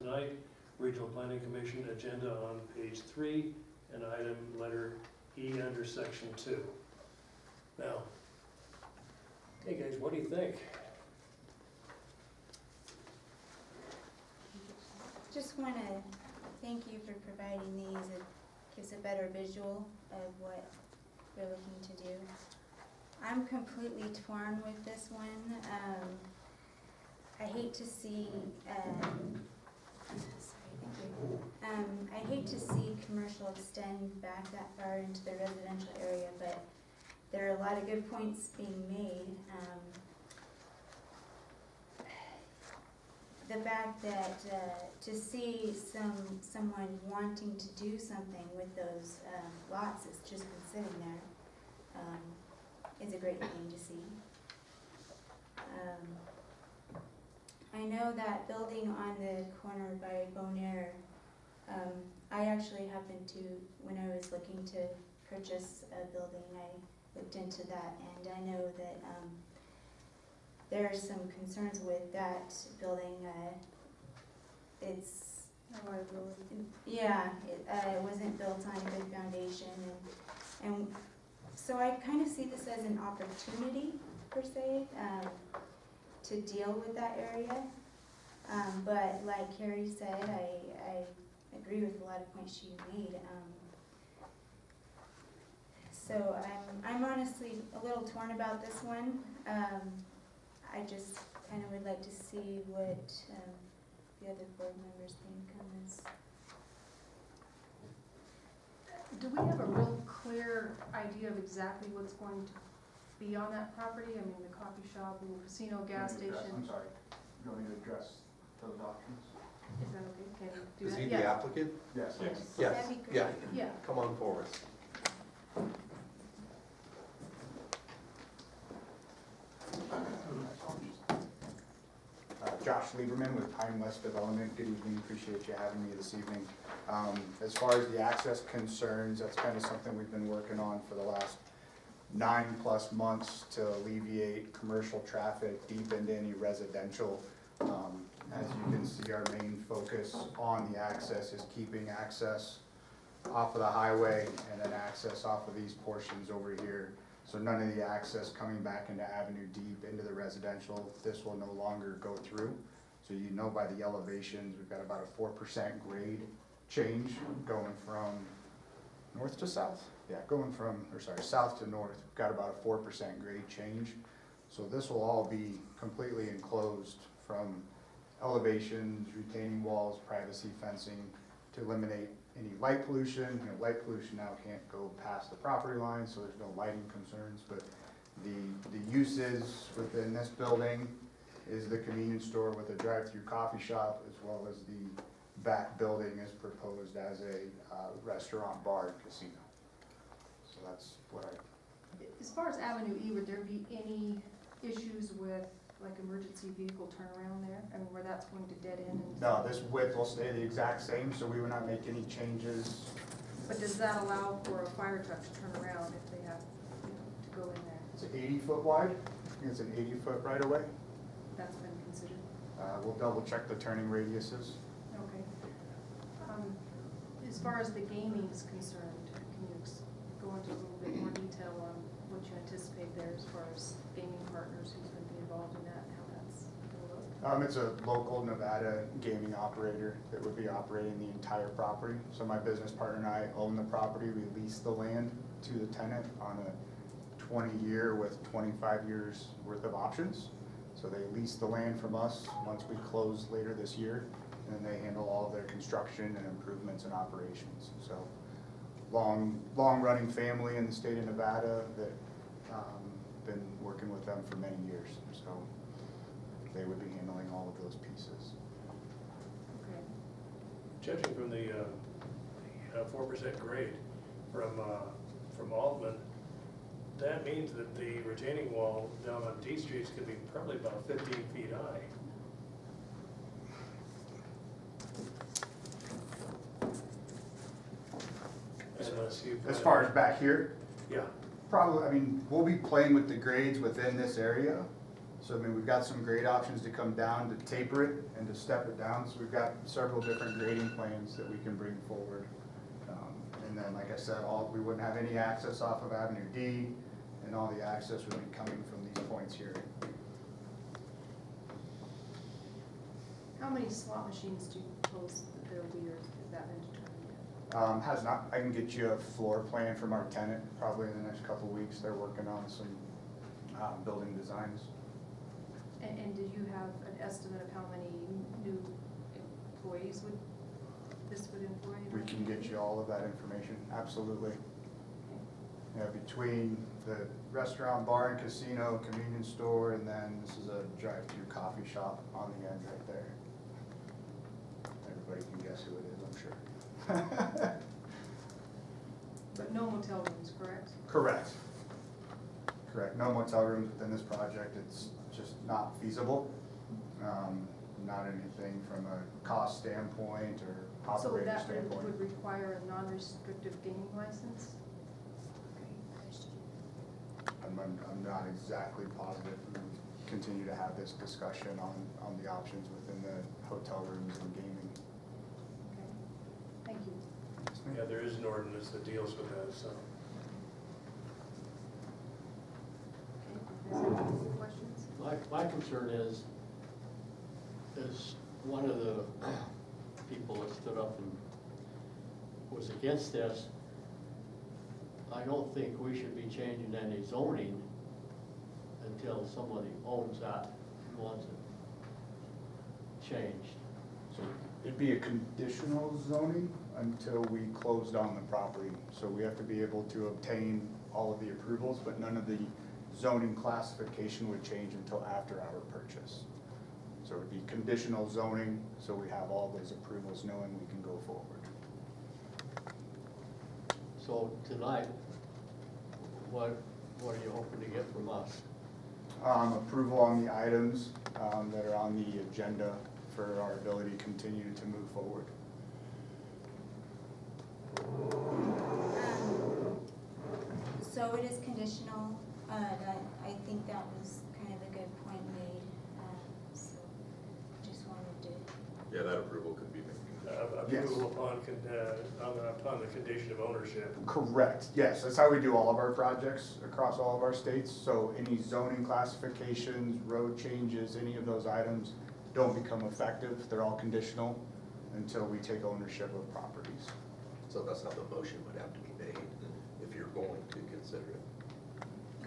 tonight. Regional Planning Commission agenda on page 3 and item letter E under section 2. Now, hey guys, what do you think? Just want to thank you for providing these. It gives a better visual of what we're looking to do. I'm completely torn with this one. I hate to see, I hate to see commercial extend back that far into the residential area, but there are a lot of good points being made. The fact that to see someone wanting to do something with those lots that's just been sitting there is a great thing to see. I know that building on the corner by Bonaire, I actually happened to, when I was looking to purchase a building, I looked into that, and I know that there are some concerns with that building. It's, yeah, it wasn't built on a good foundation, and so I kind of see this as an opportunity, per se, to deal with that area. But like Carrie said, I agree with a lot of points she made. So I'm honestly a little torn about this one. I just kind of would like to see what the other board members think on this. Do we have a real clear idea of exactly what's going to be on that property? I mean, the coffee shop, the casino, gas station. I'm sorry, you want me to address those options? Is that okay? Can you do Is that? he Yeah. the applicant? Yes. Yes, That'd be great. yeah, Yeah. come on forward. Josh Lieberman with Pine West Development. Good evening, appreciate you having me this evening. As far as the access concerns, that's kind of something we've been working on for the last 9+ months to alleviate commercial traffic deep into any residential. As you can see, our main focus on the access is keeping access off of the highway and then access off of these portions over here. So none of the access coming back into Avenue Deep into the residential, this will no longer go through. So you know by the elevations, we've got about a 4% grade change going from north to south. Yeah, going from, or sorry, south to north, we've got about a 4% grade change. So this will all be completely enclosed from elevations, retaining walls, privacy fencing to eliminate any light pollution. You know, light pollution now can't go past the property line, so there's no lighting concerns. But the uses within this building is the convenience store with a drive-through coffee shop, as well as the back building is proposed as a restaurant, bar, and casino. So that's what I. As far as Avenue E, would there be any issues with like emergency vehicle turnaround there? I mean, where that's going to dead end? And No, this width will stay the exact same, so we would not make any changes. But does that allow for a fire truck to turn around if they have, you know, to go in there? It's 80 foot wide. I think it's an 80 foot right away. That's been considered? We'll double check the turning radiuses. Okay. As far as the gaming is concerned, can you go into a little bit more detail on what you anticipate there as far as gaming partners who's going to be involved in that and how that's going to look? It's a local Nevada gaming operator that would be operating the entire property. So my business partner and I own the property. We lease the land to the tenant on a 20-year with 25 years worth of options. So they lease the land from us once we close later this year, and then they handle all of their construction and improvements and operations. So long running family in the state of Nevada that been working with them for many years. So they would be handling all of those pieces. Okay. Judging from the 4% grade from Altman, that means that the retaining wall down on D Street is going to be probably about 15 feet high. Unless you As far as back here, yeah. probably, I mean, we'll be playing with the grades within this area. So I mean, we've got some grade options to come down, to taper it and to step it down. So we've got several different grading plans that we can bring forward. And then, like I said, we wouldn't have any access off of Avenue D, and all the access would be coming from these points here. How many slot machines do you propose that there will be, or has that been determined yet? Has not, I can get you a floor plan from our tenant probably in the next couple of weeks. They're working on some building designs. And do you have an estimate of how many new employees this would employ? We can get you all of that information, absolutely. Yeah, between the restaurant, bar and casino, convenience store, and then this is a drive-through coffee shop on the end right there. Everybody can guess who it is, I'm sure. But no motel rooms, correct? Correct. Correct, no motel rooms within this project, it's just not feasible. Not anything from a cost standpoint or So operator that standpoint. would require a non-restrictive gaming license? I'm not exactly positive. We continue to have this discussion on the options within the hotel rooms and gaming. Okay, thank you. Yeah, there is an ordinance that deals with that, so. Okay, is there any questions? My concern is one of the people that stood up and was against this, I don't think we should be changing any zoning until somebody owns that and wants it changed. So it'd be a conditional zoning until we closed on the property. So we have to be able to obtain all of the approvals, but none of the zoning classification would change until after our purchase. So it would be conditional zoning, so we have all those approvals knowing we can go forward. So tonight, what are you hoping to get from us? Approval on the items that are on the agenda for our ability to continue to move forward. So it is conditional, I think that was kind of a good point made, so just wanted to. Yeah, that approval could be made. Yes. Approval upon the condition of ownership. Correct, yes, that's how we do all of our projects across all of our states. So any zoning classifications, road changes, any of those items don't become effective. They're all conditional until we take ownership of properties. So that's how the motion would have to be made if you're going to consider it.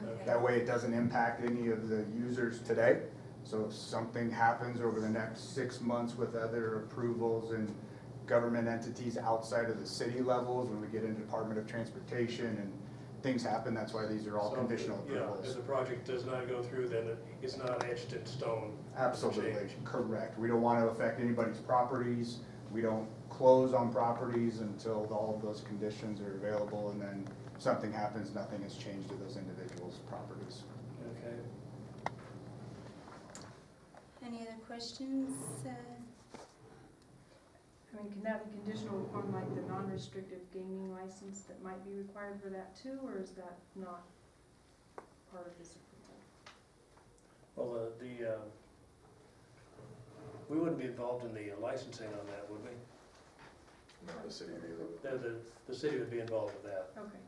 Okay. That way it doesn't impact any of the users today. So if something happens over the next 6 months with other approvals and government entities outside of the city levels, when we get into Department of Transportation and things happen, that's why these are all So, conditional Yeah, if approvals. the project does not go through, then it's not etched in stone. Absolutely, Change. correct. We don't want to affect anybody's properties. We don't close on properties until all of those conditions are available, and then if something happens, nothing has changed to those individuals' properties. Okay. Any other questions? I mean, can that be conditional upon like the non-restrictive gaming license that might be required for that too, or is that not part of this approval? Well, we wouldn't be involved in the licensing on that, would we? No, the city either. The city would be involved with that. Okay.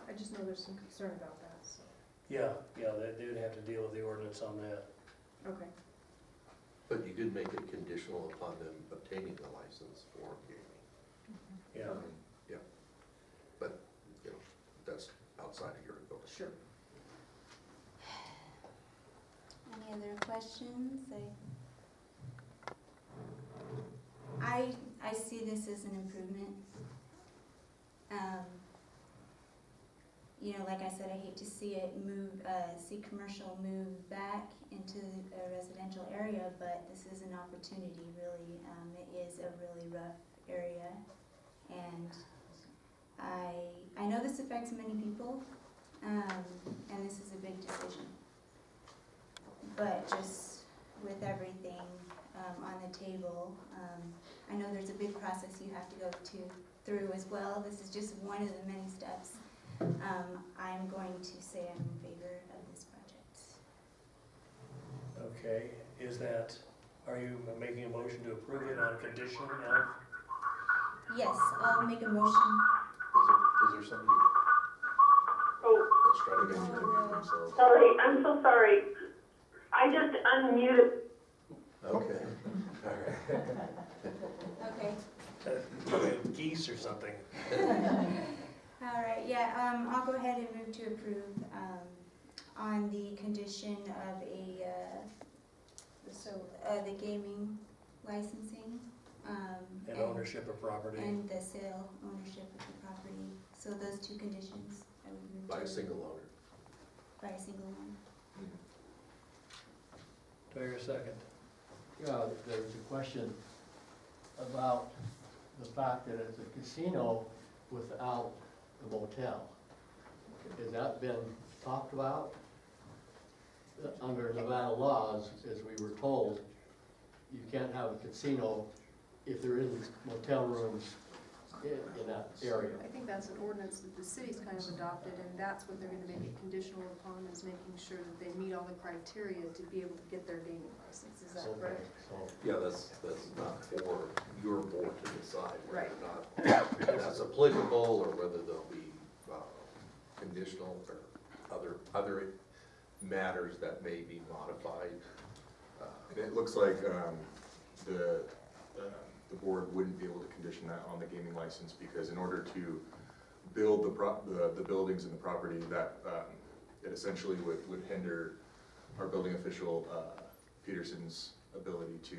I just know there's some concern about that, so, Yeah, they would have to deal with the ordinance on that. okay. But you did make it conditional upon them obtaining the license for gaming. Yeah. Yeah. But, you know, that's outside of your ability. Sure. Any other questions? I see this as an improvement. You know, like I said, I hate to see it see commercial move back into a residential area, but this is an opportunity, really. It is a really rough area, and I know this affects many people, and this is a big decision. But just with everything on the table, I know there's a big process you have to go through as well. This is just one of the many steps. I'm going to say I'm in favor of this project. Okay, are you making a motion to approve it on condition of? Yes, I'll make a motion. Is there somebody Oh, that's trying to make themselves? sorry, I'm so sorry. I just unmuted. Okay, all right. Okay. Geese or something. All right, yeah, I'll go ahead and move to approve, on the condition of So, the gaming licensing, And ownership of property. and the sale, ownership of the property. So those two conditions, I would move to. By a single owner. By a single one. Do I hear a second? Yeah, there's a question about the fact that it's a casino without a motel. Has that been talked about? Under Nevada laws, as we were told, you can't have a casino if there isn't motel rooms in that area. I think that's an ordinance that the city's kind of adopted, and that's what they're gonna make it conditional upon, is making sure that they meet all the criteria to be able to get their gaming license, is that Okay, correct? so, Yeah, that's not for your board to decide whether Right. or not that's applicable or whether there'll be conditional or other matters that may be modified. And it looks like the board wouldn't be able to condition that on the gaming license, because in order to build the buildings and the property, that it essentially would hinder our building official, Peterson's ability to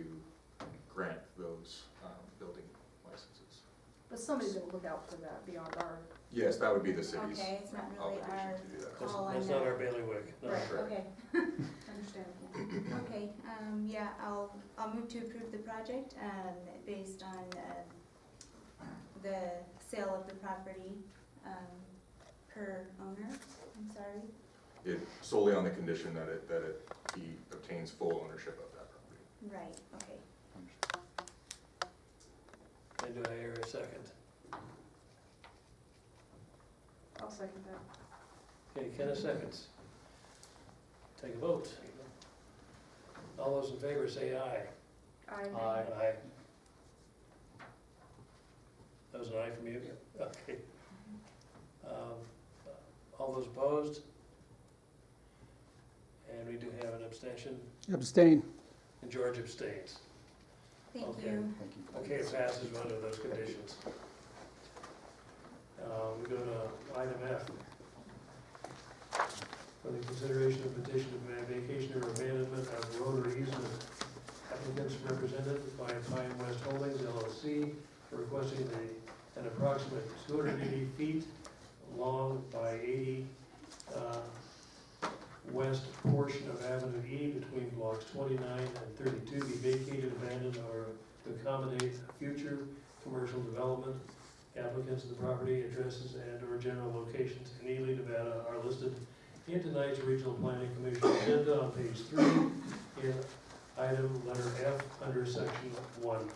grant those building licenses. But somebody's gonna look out for that beyond our, Yes, that would be the city's Okay, it's not really obligation our to do that. That's call on that's not that. our bailiwick. No. Right. Correct. Okay, understandable. okay, yeah, I'll move to approve the project, based on, the sale of the property, per owner, I'm sorry. It solely on the condition that he obtains full ownership of that property. Right, okay. And do I hear a second? I'll second that. Okay, Kenneth seconds. Take a vote. All those in favor say aye. Aye. Aye. That was an aye from you? Okay. All those opposed? And we do have an abstention, Abstain. and George abstains. Thank Okay. you. Thank you. Okay, it passes under those conditions. We go to item F. For the consideration of petition of vacation or abandonment of road or easement. Applicants represented by Pine West Holdings LLC requesting an approximate 280 feet long by 80 west portion of Avenue E between blocks 29 and 32 be vacated, abandoned, or to accommodate future commercial development. Applicants of the property addresses and/or general locations in Ely, Nevada are listed in tonight's Regional Planning Commission agenda on page 3 in item letter F under section 1.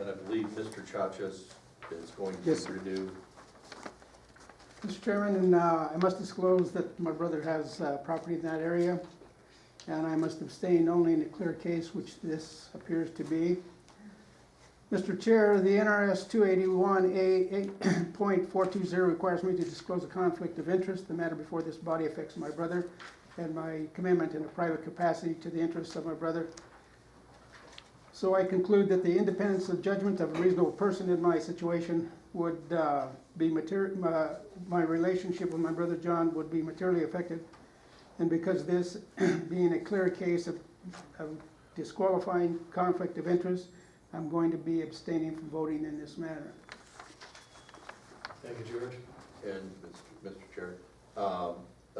And I believe Mr. Chachas is going Yes. to renew. Mr. Chairman, and I must disclose that my brother has property in that area, and I must abstain only in a clear case, which this appears to be. Mr. Chair, the NRS 281A.420 requires me to disclose a conflict of interest. The matter before this body affects my brother and my commitment in a private capacity to the interests of my brother. So I conclude that the independence of judgment of a reasonable person in my situation would be my relationship with my brother John would be materially affected. And because this being a clear case of disqualifying conflict of interest, I'm going to be abstaining from voting in this matter. Thank you, George. And Mr. Chair, a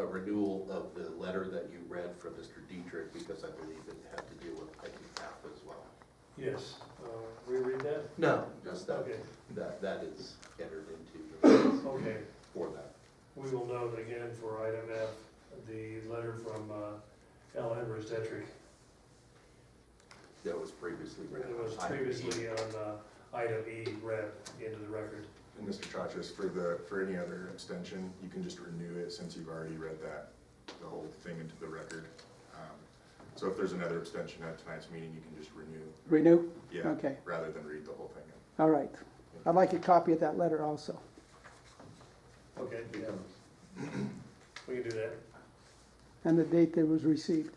renewal of the letter that you read from Mr. Dietrich, because I believe it had to deal with item F as well. Yes, reread that? No, just that, Okay, that is entered into the minutes okay. for that. We will note again for item F, the letter from Al Edwards Detrick. That was previously read. It was previously on item E read into the record. And Mr. Chachas, for any other abstention, you can just renew it since you've already read the whole thing into the record. So if there's another abstention at tonight's meeting, you can just renew, Renew? yeah, Okay, rather than read the whole thing. all right. I'd like a copy of that letter also. Okay, yeah. We can do that. And the date that it was received.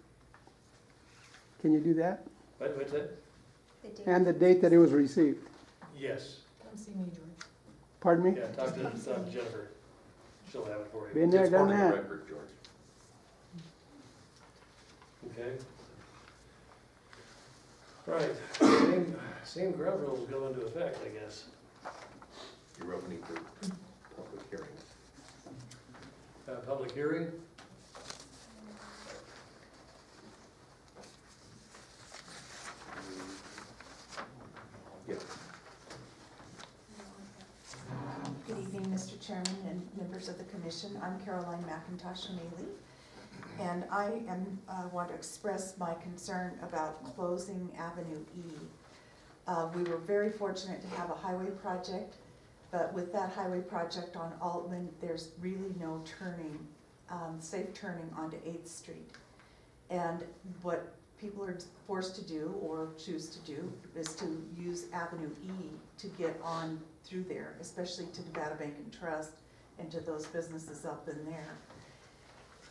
Can you do that? What's that? The date. And the date that it was received. Yes. Come see me, George. Pardon me? Yeah, talk to Jennifer. She'll have it for you. Been there, It's done for the that. record, George. Okay. Right, same ground rules go into effect, I guess. You're opening for public hearing. Public hearing? Yeah. Good evening, Mr. Chairman and members of the commission. I'm Caroline McIntosh O'Neilly, and I want to express my concern about closing Avenue E. We were very fortunate to have a highway project, but with that highway project on Altman, there's really no turning, safe turning onto 8th Street. And what people are forced to do or choose to do is to use Avenue E to get on through there, especially to Nevada Bank and Trust and to those businesses up in there.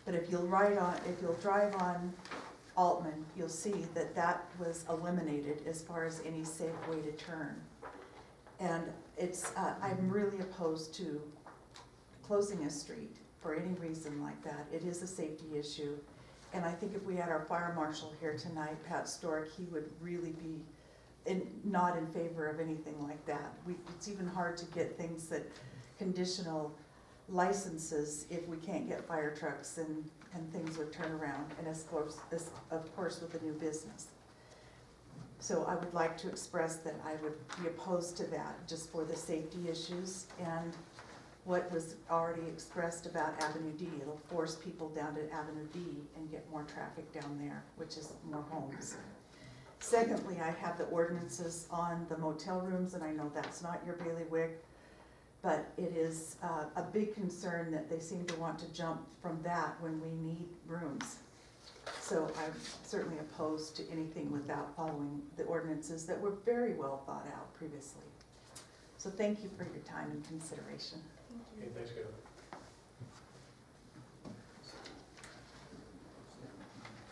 But if you'll drive on Altman, you'll see that that was eliminated as far as any safe way to turn. And I'm really opposed to closing a street for any reason like that. It is a safety issue. And I think if we had our fire marshal here tonight, Pat Stork, he would really be not in favor of anything like that. It's even hard to get things that conditional licenses if we can't get fire trucks and things would turn around, and of course with a new business. So I would like to express that I would be opposed to that just for the safety issues and what was already expressed about Avenue D. It'll force people down to Avenue D and get more traffic down there, which is more homes. Secondly, I have the ordinances on the motel rooms, and I know that's not your bailiwick, but it is a big concern that they seem to want to jump from that when we need rooms. So I'm certainly opposed to anything without following the ordinances that were very well thought out previously. So thank you for your time and consideration. Okay, thanks, Kevin.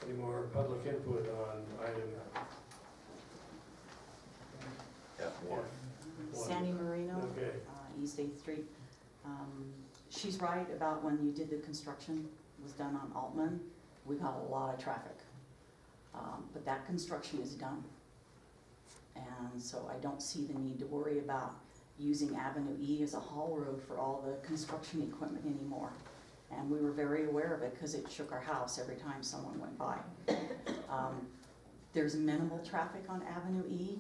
Any more public input on item F1. one? Sandy Marino, Okay, East 8th Street. She's right about when you did the construction, was done on Altman, we got a lot of traffic. But that construction is done. And so I don't see the need to worry about using Avenue E as a haul road for all the construction equipment anymore. And we were very aware of it because it shook our house every time someone went by. There's minimal traffic on Avenue E.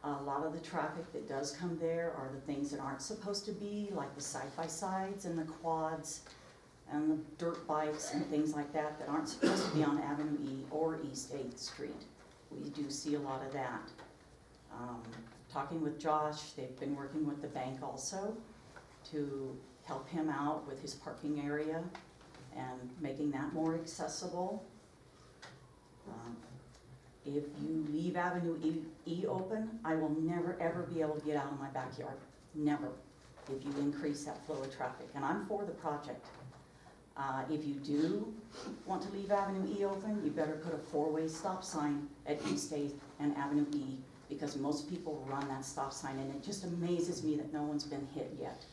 A lot of the traffic that does come there are the things that aren't supposed to be, like the side-by-sides and the quads and the dirt bikes and things like that that aren't supposed to be on Avenue E or East 8th Street. We do see a lot of that. Talking with Josh, they've been working with the bank also to help him out with his parking area and making that more accessible. If you leave Avenue E open, I will never ever be able to get out of my backyard, never, if you increase that flow of traffic, and I'm for the project. If you do want to leave Avenue E open, you better put a 4-way stop sign at East 8th and Avenue E, because most people run that stop sign, and it just amazes me that no one's been hit yet.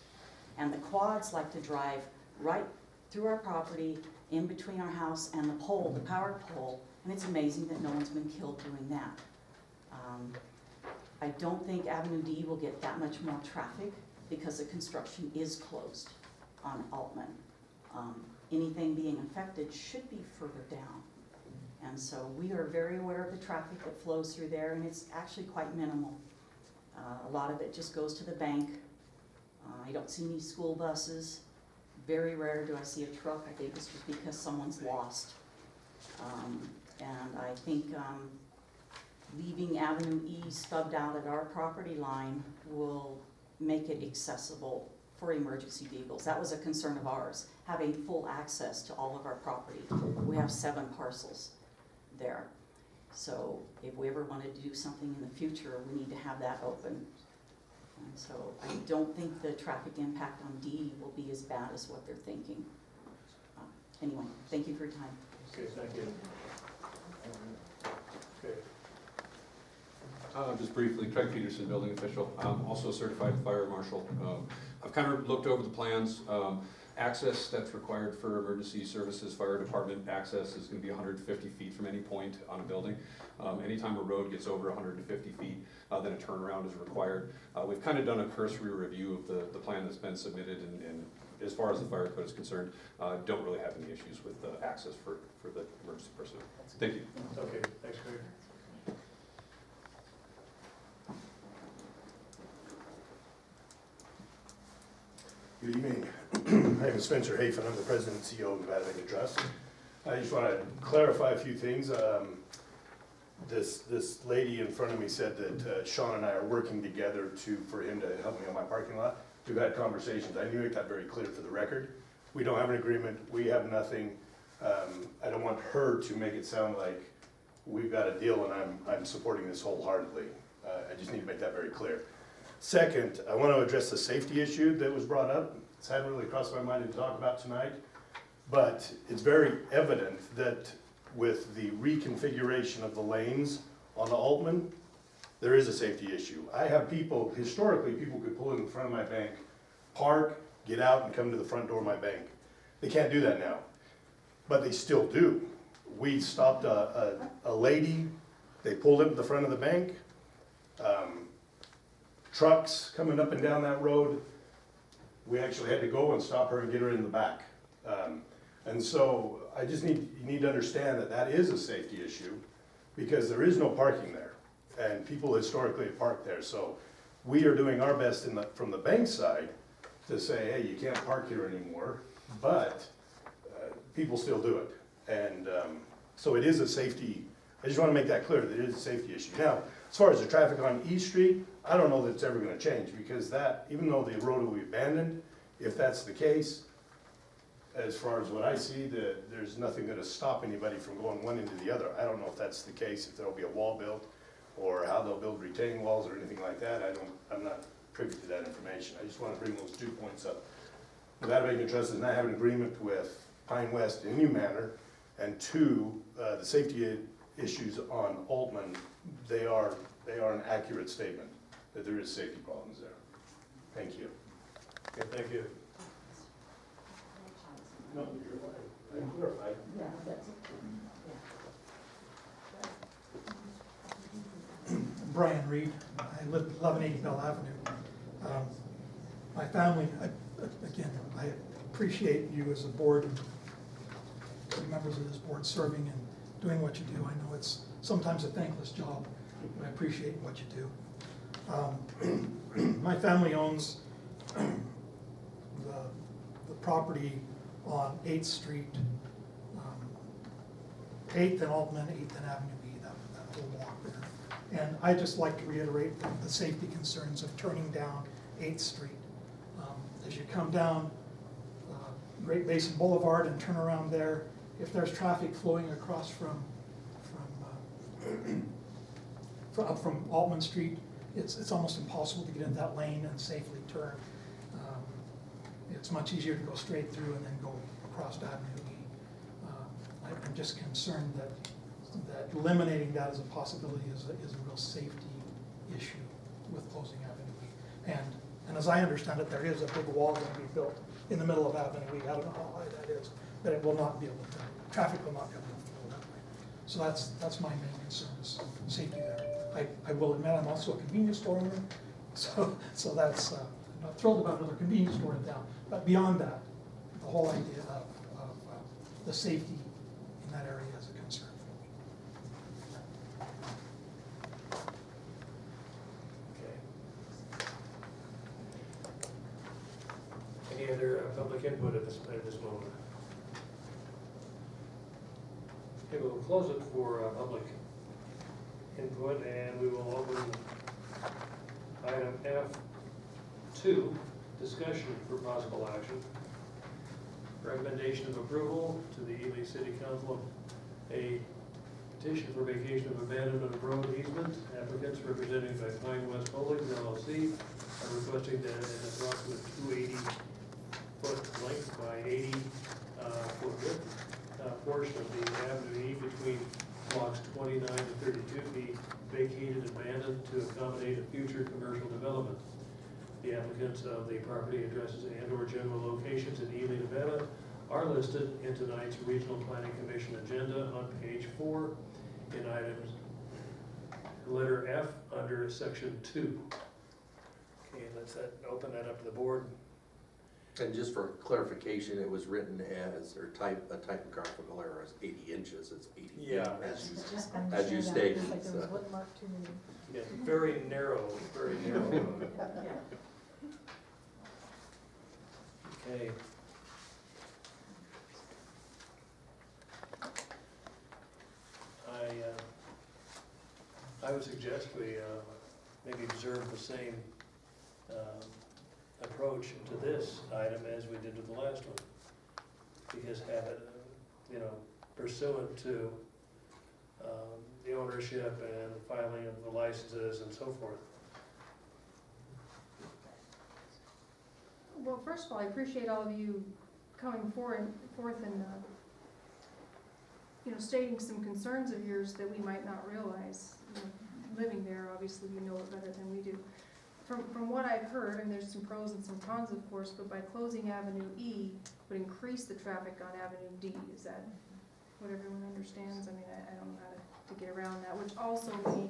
And the quads like to drive right through our property, in between our house and the pole, the power pole, and it's amazing that no one's been killed doing that. I don't think Avenue D will get that much more traffic because the construction is closed on Altman. Anything being affected should be further down. And so we are very aware of the traffic that flows through there, and it's actually quite minimal. A lot of it just goes to the bank. I don't see any school buses. Very rare do I see a truck. I think it's just because someone's lost. And I think leaving Avenue E stubbed out at our property line will make it accessible for emergency vehicles. That was a concern of ours, having full access to all of our property. We have 7 parcels. there. So if we ever wanted to do something in the future, we need to have that open. And so I don't think the traffic impact on D will be as bad as what they're thinking. Anyway, thank you for your time. Okay, thank you. Okay. Just briefly, Craig Peterson, building official, also certified fire marshal. I've kind of looked over the plans. Access that's required for emergency services, fire department access is gonna be 150 feet from any point on a building. Anytime a road gets over 150 feet, then a turnaround is required. We've kind of done a cursory review of the plan that's been submitted, and as far as the fire code is concerned, don't really have any issues with access for the emergency personnel. Thank you. Okay, thanks, Craig. Good evening. My name is Spencer Hafen. I'm the president and CEO of Nevada Vacant Trust. I just want to clarify a few things. This lady in front of me said that Sean and I are working together for him to help me on my parking lot. We've had conversations. I need to make that very clear for the record. We don't have an agreement. We have nothing. I don't want her to make it sound like we've got a deal and I'm supporting this wholeheartedly. I just need to make that very clear. Second, I want to address the safety issue that was brought up. It's hadn't really crossed my mind to talk about tonight, but it's very evident that with the reconfiguration of the lanes on the Altman, there is a safety issue. I have people, historically, people could pull in front of my bank, park, get out and come to the front door of my bank. They can't do that now, but they still do. We stopped a lady, they pulled up at the front of the bank, trucks coming up and down that road, we actually had to go and stop her and get her in the back. And so I just you need to understand that that is a safety issue because there is no parking there and people historically have parked there. So we are doing our best from the bank side to say, hey, you can't park here anymore, but people still do it. And so it is a safety, I just want to make that clear, that it is a safety issue. Now, as far as the traffic on East Street, I don't know that it's ever going to change because that, even though the road will be abandoned, if that's the case, as far as what I see, there's nothing going to stop anybody from going one into the other. I don't know if that's the case, if there'll be a wall built or how they'll build retaining walls or anything like that. I'm not privy to that information. I just want to bring those 2 points up. Nevada Vacant Trust does not have an agreement with Pine West in any manner, and 2, the safety issues on Altman, they are an accurate statement that there is safety problems there. Thank you. Okay, thank you. No, you're right. I clarified. Yeah, that's Brian Reed. I live at 1180 Bell Avenue. My family, again, I appreciate you as a board and members of this board serving and doing what you do. I know it's sometimes a thankless job, but I appreciate what you do. My family owns the property on 8th Street, 8th and Altman, 8th and Avenue E, that whole walk there. And I just like to reiterate the safety concerns of turning down 8th Street. As you come down Great Basin Boulevard and turn around there, if there's traffic flowing across up from Altman Street, it's almost impossible to get in that lane and safely turn. It's much easier to go straight through and then go across Avenue E. I'm just concerned that eliminating that as a possibility is a real safety issue with closing Avenue E. And as I understand it, there is a big wall going to be built in the middle of Avenue E. I don't know how high that is, but it will not be able to, traffic will not be able to flow that way. So that's my main concern, is safety there. I will admit I'm also a convenience store owner, so that's, I'm not thrilled about another convenience store in town. But beyond that, the whole idea of the safety in that area is a concern for me. Okay. Any other public input at this moment? Okay, we'll close it for public input, and we will open item F2, discussion for possible action. Recommendation of approval to the Ely City Council, a Petition for vacation of abandonment of road easement. Applicants represented by Pine West Holdings LLC are requesting that an approximate 280-foot length by 80-foot width portion of the Avenue E between blocks 29 to 32 be vacated and abandoned to accommodate a future commercial development. The applicants of the property addresses and/or general locations in Ely, Nevada are listed in tonight's Regional Planning Commission agenda on page 4 in items letter F under section 2. Okay, let's open that up to the board. And just for clarification, it was written as, or a typographical error as 80 inches, it's 80 feet, Yeah. as you stated. Yeah, very narrow, very narrow. Okay. I would suggest we maybe observe the same approach to this item as we did with the last one. Because have it, pursuant to the ownership and the filing of the licenses and so forth. Well, first of all, I appreciate all of you coming forth and, stating some concerns of yours that we might not realize. Living there, obviously, you know it better than we do. From what I've heard, and there's some pros and some cons, of course, but by closing Avenue E would increase the traffic on Avenue D. Is that what everyone understands? I mean, I don't know how to get around that, which also may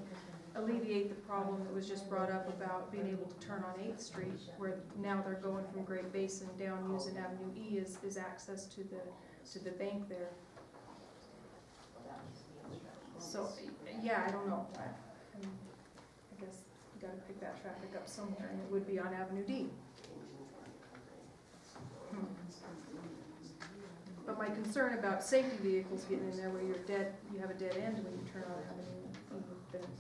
alleviate the problem that was just brought up about being able to turn on 8th Street, where now they're going from Great Basin down using Avenue E is access to the bank there. So, yeah, I don't know. I guess you gotta pick that traffic up somewhere, and it would be on Avenue D. But my concern about safety vehicles getting in there where you have a dead end when you turn on Avenue E, has been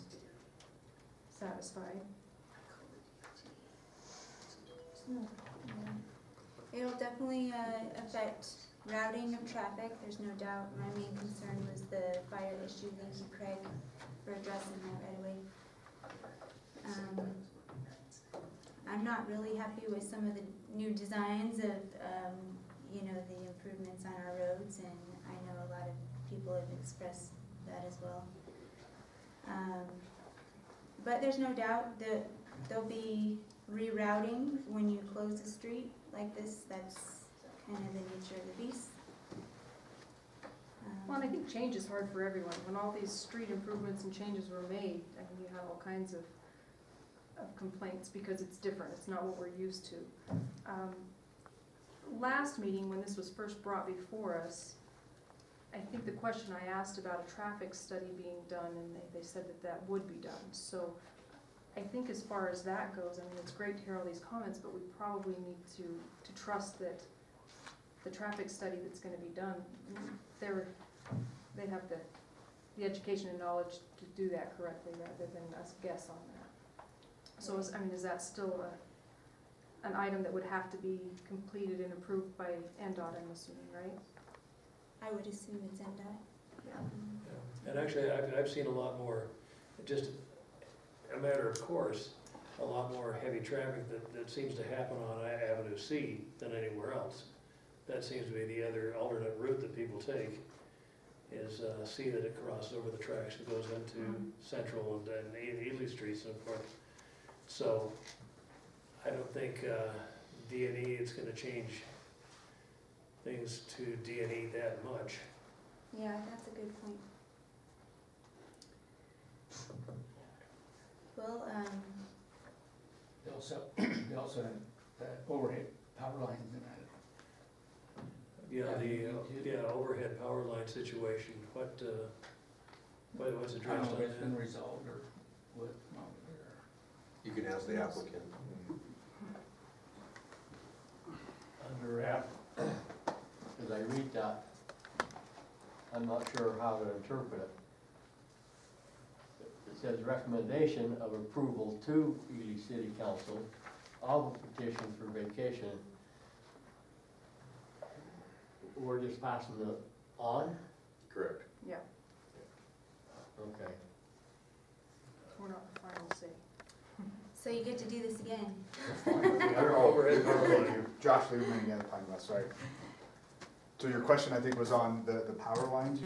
satisfied. It'll definitely affect routing of traffic, there's no doubt. My main concern was the fire issue. Thank you, Craig, for addressing that right away. I'm not really happy with some of the new designs of, the improvements on our roads, and I know a lot of people have expressed that as well. But there's no doubt that there'll be rerouting when you close the street like this. That's kind of the nature of the beast. Well, and I think change is hard for everyone. When all these street improvements and changes were made, I mean, you have all kinds of complaints because it's different. It's not what we're used to. Last meeting, when this was first brought before us, I think the question I asked about a traffic study being done, and they said that would be done. So I think as far as that goes, I mean, it's great to hear all these comments, but we probably need to trust that the traffic study that's going to be done, they have the education and knowledge to do that correctly rather than us guess on that. So, is that still an item that would have to be completed and approved by NDOT, I'm assuming, right? I would assume it's NDOT. Yeah. And actually, I've seen a lot more, just a matter of course, a lot more heavy traffic that seems to happen on Avenue C than anywhere else. That seems to be the other alternate route that people take, is see that it crosses over the tracks and goes into Central and Ely Streets and so forth. So I don't think D&E is going to change things to D&E that much. Yeah, that's a good point. Well, They also have overhead power lines in that. Yeah, overhead power line situation. What's I addressed don't know on if it's been that? resolved or what. You can ask the applicant. Under F, as I read that, I'm not sure how to interpret it. It says recommendation of approval to Ely City Council of a petition for vacation. We're just passing it on? Correct. Yeah. Okay. We're not the final say. So you get to do this again. Overhead power line. Josh Lieberman again, Pine West, sorry. So your question, I think, was on the power lines